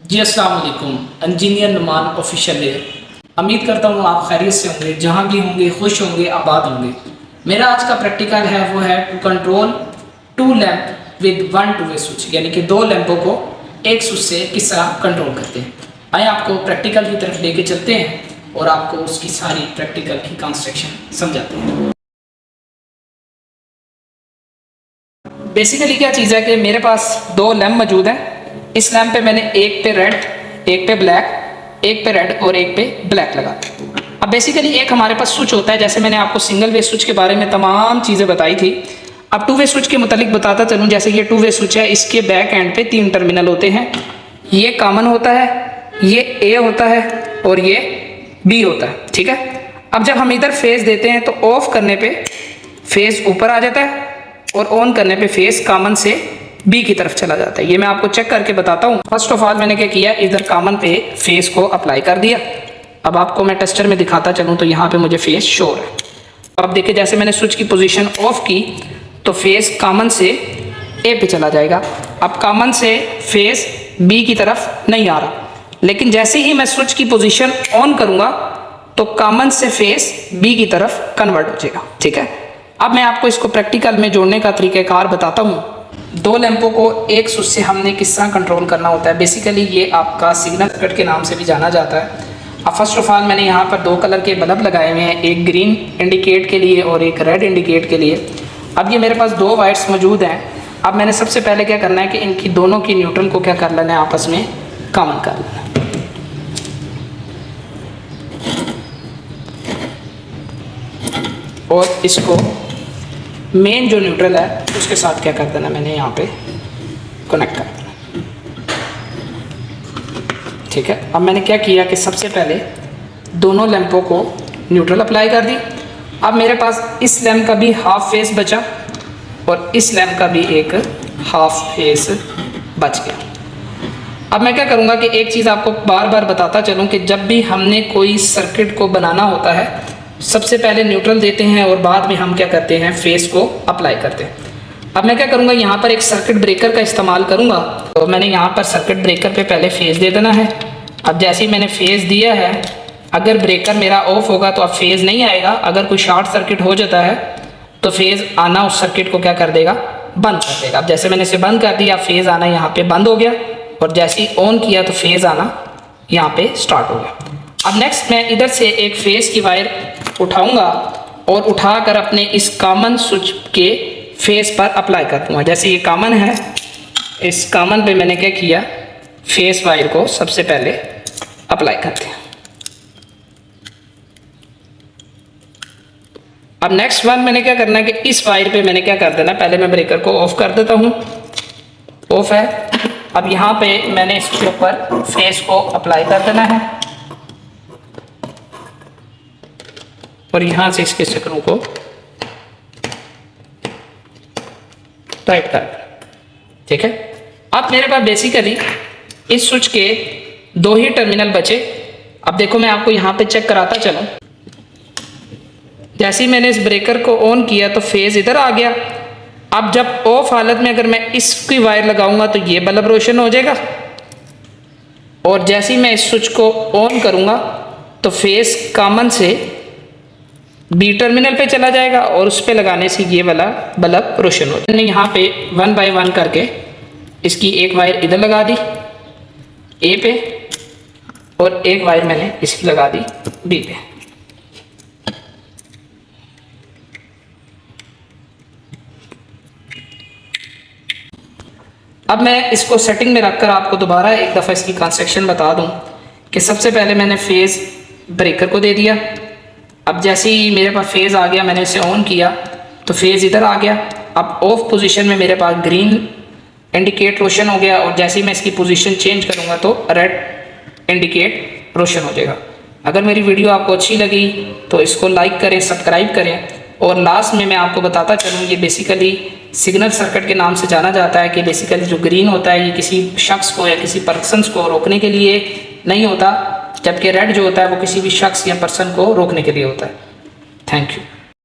जी अस्सलाम वालेकुम। Engineer Numan official layer. उम्मीद करता हूँ आप खैरियत से होंगे, जहाँ भी होंगे खुश होंगे, आबाद होंगे। मेरा आज का प्रैक्टिकल है वो है to control two lamp with one two way switch, यानी कि दो लैंपों को एक स्विच से किस तरह कंट्रोल करते हैं। आइए आपको प्रैक्टिकल की तरफ लेके चलते हैं और आपको उसकी सारी प्रैक्टिकल की कंस्ट्रक्शन समझाते हैं। बेसिकली क्या चीज़ है कि मेरे पास दो लैंप मौजूद हैं। इस लैंप पे मैंने एक पे रेड, एक पे ब्लैक, एक पे रेड और एक पे ब्लैक लगा। अब बेसिकली एक हमारे पास स्विच होता है, जैसे मैंने आपको सिंगल वे स्विच के बारे में तमाम चीज़ें बताई थी। अब टू वे स्विच के मुतालिक बताता चलूँ। जैसे ये टू वे स्विच है, इसके बैक एंड पे 3 टर्मिनल होते हैं। ये कॉमन होता है, ये ए होता है और ये बी होता है। ठीक है। अब जब हम इधर फेज देते हैं तो ऑफ करने पे फेज ऊपर आ जाता है और ऑन करने पे फेस कॉमन से बी की तरफ चला जाता है। ये मैं आपको चेक करके बताता हूँ। फर्स्ट ऑफ ऑल मैंने क्या किया, इधर कॉमन पे फेस को अप्लाई कर दिया। अब आपको मैं टेस्टर में दिखाता चलूँ तो यहाँ पे मुझे फेस शो है। अब देखिए, जैसे मैंने स्विच की पोजीशन ऑफ की तो फेस कॉमन से ए पे चला जाएगा। अब कॉमन से फेस बी की तरफ नहीं आ रहा, लेकिन जैसे ही मैं स्विच की पोजीशन ऑन करूँगा तो कॉमन से फेस बी की तरफ कन्वर्ट हो जाएगा। ठीक है। अब मैं आपको इसको प्रैक्टिकल में जोड़ने का तरीक़ाकार बताता हूँ। दो लैंपों को एक स्विच से हमने किस तरह कंट्रोल करना होता है। बेसिकली ये आपका सिग्नल सर्किट के नाम से भी जाना जाता है। अब फर्स्ट ऑफ ऑल मैंने यहाँ पर 2 कलर के बल्ब लगाए हुए हैं, एक ग्रीन इंडिकेट के लिए और एक रेड इंडिकेट के लिए। अब ये मेरे पास 2 वायर्स मौजूद हैं। अब मैंने सबसे पहले क्या करना है कि इनकी दोनों की न्यूट्रल को क्या कर लेना है, आपस में कॉमन कर लेना है। और इसको मेन जो न्यूट्रल है उसके साथ क्या कर देना, मैंने यहाँ पे कनेक्ट कर देना। ठीक है। अब मैंने क्या किया कि सबसे पहले दोनों लैंपों को न्यूट्रल अप्लाई कर दी। अब मेरे पास इस लैंप का भी हाफ फेस बचा और इस लैंप का भी एक हाफ फेस बच गया। अब मैं क्या करूँगा कि एक चीज़ आपको बार बार बताता चलूँ कि जब भी हमने कोई सर्किट को बनाना होता है, सबसे पहले न्यूट्रल देते हैं और बाद में हम क्या करते हैं, फेस को अप्लाई करते हैं। अब मैं क्या करूँगा, यहाँ पर एक सर्किट ब्रेकर का इस्तेमाल करूँगा। तो मैंने यहाँ पर सर्किट ब्रेकर पे पहले फेस दे देना है। अब जैसे ही मैंने फेस दिया है, अगर ब्रेकर मेरा ऑफ होगा तो अब फेस नहीं आएगा। अगर कोई शॉर्ट सर्किट हो जाता है तो फेस आना उस सर्किट को क्या कर देगा, बंद कर देगा। अब जैसे मैंने इसे बंद कर दिया, फेस आना यहाँ पे बंद हो गया और जैसे ही ऑन किया तो फेस आना यहाँ पे स्टार्ट हो गया। अब नेक्स्ट मैं इधर से एक फेस की वायर उठाऊंगा और उठाकर अपने इस कॉमन स्विच के फेस पर अप्लाई कर दूंगा। जैसे ये कॉमन है, इस कॉमन पे मैंने क्या किया, फेस वायर को सबसे पहले अप्लाई करते हैं। अब नेक्स्ट वन मैंने क्या करना है कि इस वायर पे मैंने क्या कर देना, पहले मैं ब्रेकर को ऑफ कर देता हूँ। ऑफ है। अब यहाँ पे मैंने इसके ऊपर फेस को अप्लाई कर देना है और यहाँ से इसके स्क्रू को टाइट कर। ठीक है। अब मेरे पास बेसिकली इस स्विच के 2 ही टर्मिनल बचे। अब देखो, मैं आपको यहाँ पे चेक कराता चलूँ। जैसे ही मैंने इस ब्रेकर को ऑन किया तो फेज इधर आ गया। अब जब ऑफ हालत में अगर मैं इसकी वायर लगाऊंगा तो ये बल्ब रोशन हो जाएगा और जैसे ही मैं इस स्विच को ऑन करूंगा तो फेस कॉमन से बी टर्मिनल पे चला जाएगा और उस पे लगाने से ये वाला बल्ब रोशन हो। मैंने यहाँ पे 1 बाय 1 करके इसकी एक वायर इधर लगा दी ए पे और एक वायर मैंने इसकी लगा दी बी पे। अब मैं इसको सेटिंग में रखकर आपको दोबारा एक दफ़ा इसकी कंस्ट्रक्शन बता दूं कि सबसे पहले मैंने फेज़ ब्रेकर को दे दिया। अब जैसे ही मेरे पास फेज़ आ गया, मैंने इसे ऑन किया तो फेज़ इधर आ गया। अब ऑफ पोजीशन में मेरे पास ग्रीन इंडिकेट रोशन हो गया और जैसे ही मैं इसकी पोजीशन चेंज करूँगा तो रेड इंडिकेट रोशन हो जाएगा। अगर मेरी वीडियो आपको अच्छी लगी तो इसको लाइक करें, सब्सक्राइब करें और लास्ट में मैं आपको बताता चलूँ, ये बेसिकली सिग्नल सर्किट के नाम से जाना जाता है कि बेसिकली जो ग्रीन होता है ये किसी शख्स को या किसी पर्सन को रोकने के लिए नहीं होता, जबकि रेड जो होता है वो किसी भी शख्स या पर्सन को रोकने के लिए होता है। Thank you.